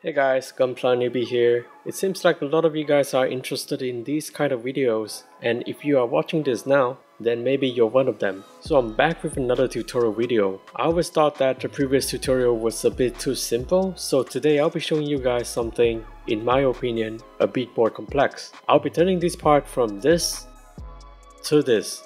Hey guys, GunplaNewbie here. It seems like a lot of you guys are interested in these kind of videos, and if you are watching this now, then maybe you're one of them. So I'm back with another tutorial video. I always thought that the previous tutorial was a bit too simple, so today I'll be showing you guys something, in my opinion, a bit more complex. I'll be turning this part from this to this.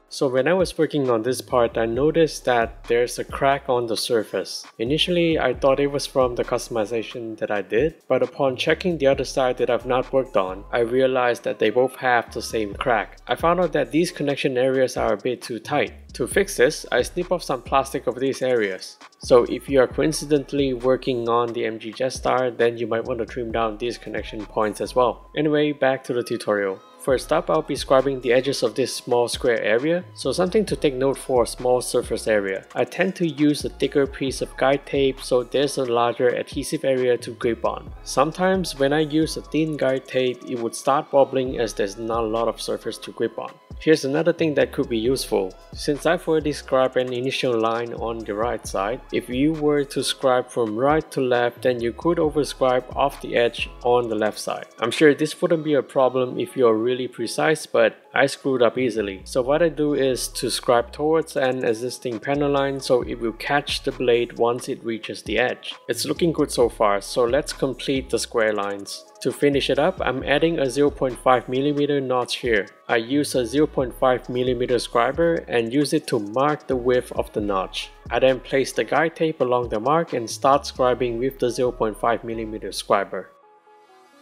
So when I was working on this part, I noticed that there's a crack on the surface. Initially, I thought it was from the customization that I did, but upon checking the other side that I've not worked on, I realized that they both have the same crack. I found out that these connection areas are a bit too tight. To fix this, I snip off some plastic of these areas. So if you are coincidentally working on the MG Jesta, then you might want to trim down these connection points as well. Anyway, back to the tutorial. First up, I'll be scribing the edges of this small square area, so something to take note for a small surface area. I tend to use a thicker piece of guide tape so there's a larger adhesive area to grip on. Sometimes when I use a thin guide tape, it would start wobbling as there's not a lot of surface to grip on. Here's another thing that could be useful. Since I've already scribed an initial line on the right side, if you were to scribe from right to left, then you could overscribe off the edge on the left side. I'm sure this wouldn't be a problem if you're really precise, but I screwed up easily. So what I do is to scribe towards an existing panel line so it will catch the blade once it reaches the edge. It's looking good so far, so let's complete the square lines. To finish it up, I'm adding a 0.5mm notch here. I use a 0.5mm scriber and use it to mark the width of the notch. I then place the guide tape along the mark and start scribing with the 0.5mm scriber.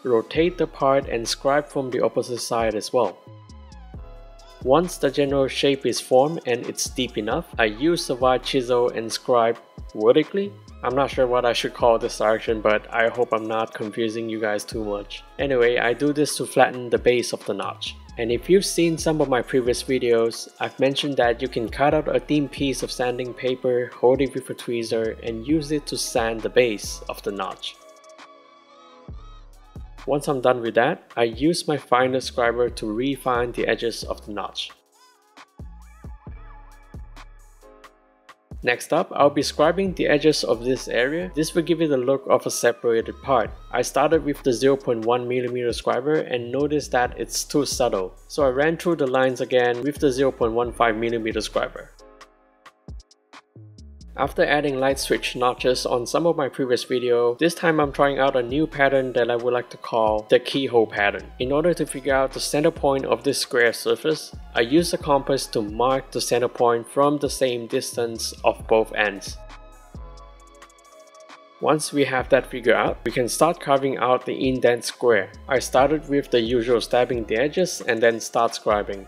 Rotate the part and scribe from the opposite side as well. Once the general shape is formed and it's deep enough, I use a wide chisel and scribe vertically. I'm not sure what I should call this direction, but I hope I'm not confusing you guys too much. Anyway, I do this to flatten the base of the notch. And if you've seen some of my previous videos, I've mentioned that you can cut out a thin piece of sanding paper, hold it with a tweezer, and use it to sand the base of the notch. Once I'm done with that, I use my finer scriber to refine the edges of the notch. Next up, I'll be scribing the edges of this area. This will give it the look of a separated part. I started with the 0.1mm scriber and noticed that it's too subtle. So I ran through the lines again with the 0.15mm scriber. After adding light switch notches on some of my previous videos, this time I'm trying out a new pattern that I would like to call the Keyhole Pattern. In order to figure out the center point of this square surface, I use a compass to mark the center point from the same distance of both ends. Once we have that figured out, we can start carving out the indent square. I started with the usual stabbing the edges and then start scribing.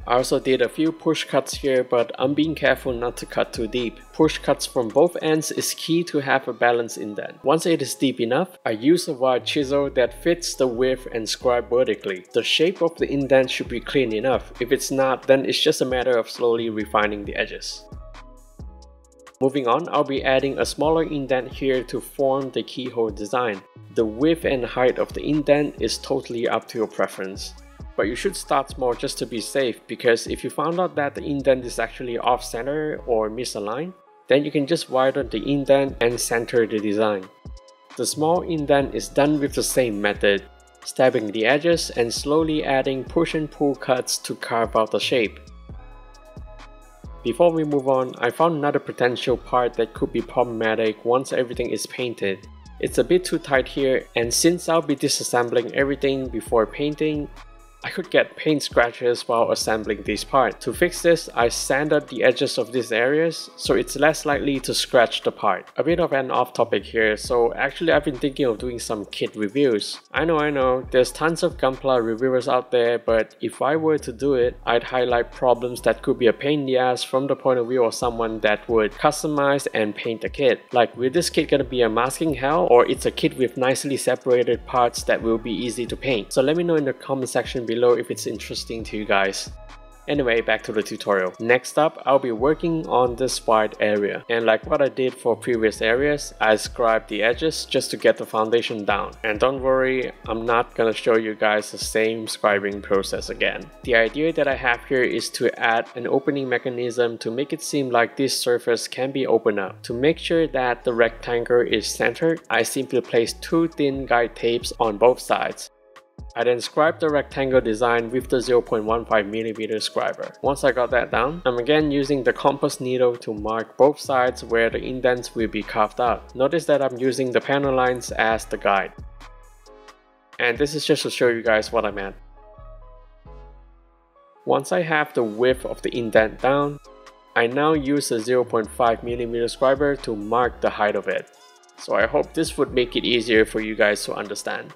I also did a few push cuts here, but I'm being careful not to cut too deep. Push cuts from both ends is key to have a balanced indent. Once it is deep enough, I use a wide chisel that fits the width and scribe vertically. The shape of the indent should be clean enough. If it's not, then it's just a matter of slowly refining the edges. Moving on, I'll be adding a smaller indent here to form the keyhole design. The width and height of the indent is totally up to your preference. But you should start small just to be safe, because if you found out that the indent is actually off center or misaligned, then you can just widen the indent and center the design. The small indent is done with the same method, stabbing the edges and slowly adding push and pull cuts to carve out the shape. Before we move on, I found another potential part that could be problematic once everything is painted. It's a bit too tight here, and since I'll be disassembling everything before painting, I could get paint scratches while assembling this part. To fix this, I sanded the edges of these areas so it's less likely to scratch the part. A bit of an off topic here, so actually I've been thinking of doing some kit reviews. I know, there's tons of Gunpla reviewers out there, but if I were to do it, I'd highlight problems that could be a pain in the ass from the point of view of someone that would customize and paint a kit. Like, will this kit gonna be a masking hell, or it's a kit with nicely separated parts that will be easy to paint? So let me know in the comment section below if it's interesting to you guys. Anyway, back to the tutorial. Next up, I'll be working on this wide area, and like what I did for previous areas, I scribed the edges just to get the foundation down. And don't worry, I'm not gonna show you guys the same scribing process again. The idea that I have here is to add an opening mechanism to make it seem like this surface can be opened up. To make sure that the rectangle is centered, I simply place 2 thin guide tapes on both sides. I then scribed the rectangle design with the 0.15mm scriber. Once I got that down, I'm again using the compass needle to mark both sides where the indents will be carved out. Notice that I'm using the panel lines as the guide. And this is just to show you guys what I meant. Once I have the width of the indent down, I now use a 0.5mm scriber to mark the height of it. So I hope this would make it easier for you guys to understand.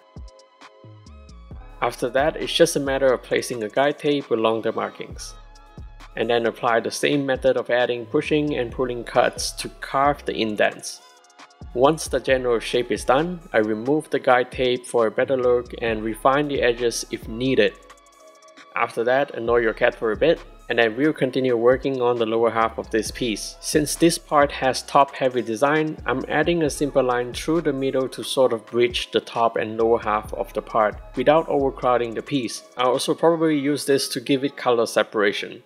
After that, it's just a matter of placing a guide tape along the markings. And then apply the same method of adding pushing and pulling cuts to carve the indents. Once the general shape is done, I remove the guide tape for a better look and refine the edges if needed. After that, annoy your cat for a bit, and then we'll continue working on the lower half of this piece. Since this part has top heavy design, I'm adding a simple line through the middle to sort of bridge the top and lower half of the part without overcrowding the piece. I'll also probably use this to give it color separation.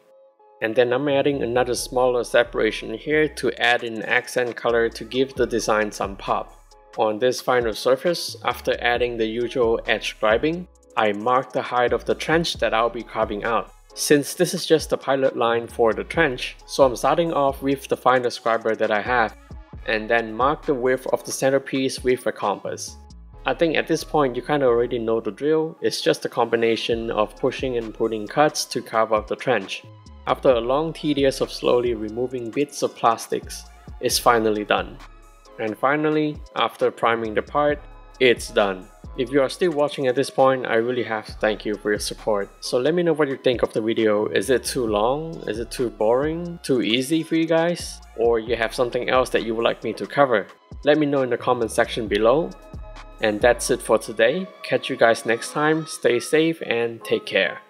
And then I'm adding another smaller separation here to add an accent color to give the design some pop. On this final surface, after adding the usual edge scribing, I mark the height of the trench that I'll be carving out. Since this is just the pilot line for the trench, so I'm starting off with the final scriber that I have, and then mark the width of the centerpiece with a compass. I think at this point you kinda already know the drill, it's just a combination of pushing and pulling cuts to carve out the trench. After a long tedious of slowly removing bits of plastics, it's finally done. And finally, after priming the part, it's done. If you are still watching at this point, I really have to thank you for your support. So let me know what you think of the video. Is it too long? Is it too boring? Too easy for you guys? Or you have something else that you would like me to cover? Let me know in the comment section below. And that's it for today. Catch you guys next time. Stay safe and take care.